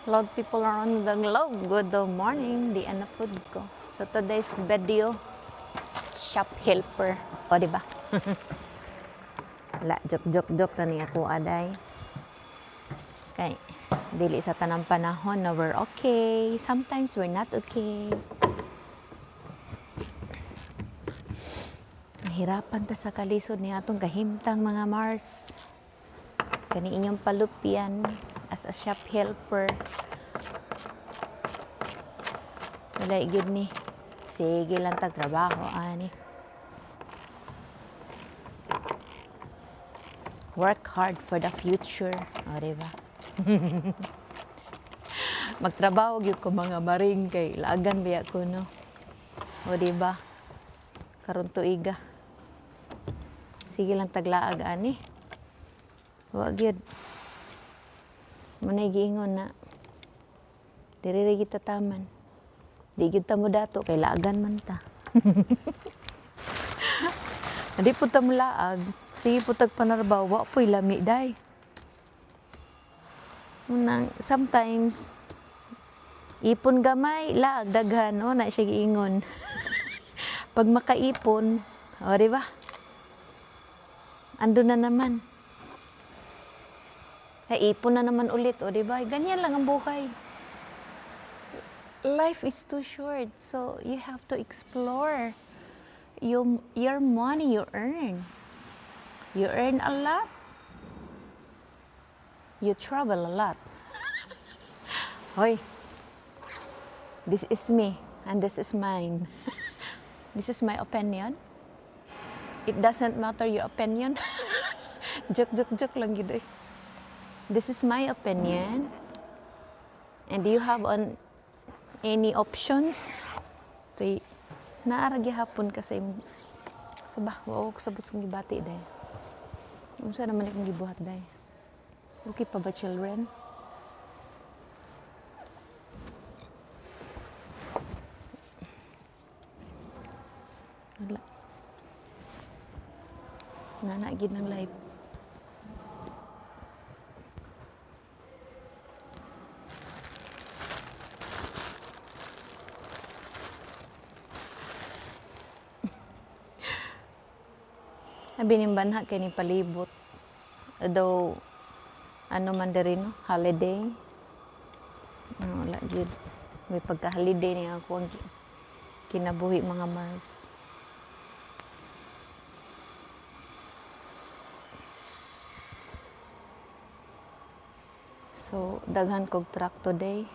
Lot people around the globe. Good morning. Di ana food ko. So today's video, shop helper. O, di ba? La, joke na ni ako aday. Kay, dili sa tanang panahon na we're okay. Sometimes we're not okay. Mahirapan ta sa kalisod ni atong kahimtang mga Mars. Kani inyong palupyan as a shop helper. Wala gyud ni. Sige lang tag trabaho ani. Work hard for the future. O, diba? Magtrabaho gyud ko mga maring kay laagan biya ko no. O, diba? Karon tuiga. Sige lang taglaag ani. Wa gyud. Manay giingon na. Diri ra kita taman. Di gyud ta mo dato kay laagan man ta. Di po ta mo laag. Sige po tag panarbaw, wa po'y lami day. Unang sometimes ipon gamay, laag daghan, o na siya giingon. Pag makaipon, o di ba? Ando na naman. Ay, ipon na naman ulit, o di ba? Ganyan lang ang buhay. Life is too short, so you have to explore your money you earn. You earn a lot. You travel a lot. Hoy, this is me and this is mine. This is my opinion. It doesn't matter your opinion. Joke lang gid eh. This is my opinion. And do you have any options? Tay naara gihapon ka sa imong sabah, wa ko sabot kong gibati day. Unsa naman akong gibuhat day? Okay pa ba children? Wala. Nanagid ng live. Binimbanha kay ni palibot. Daw ano man diri no, holiday. Wala gyud. May pagka-holiday ni ako ang kinabuhi mga Mars. So daghan kog truck today.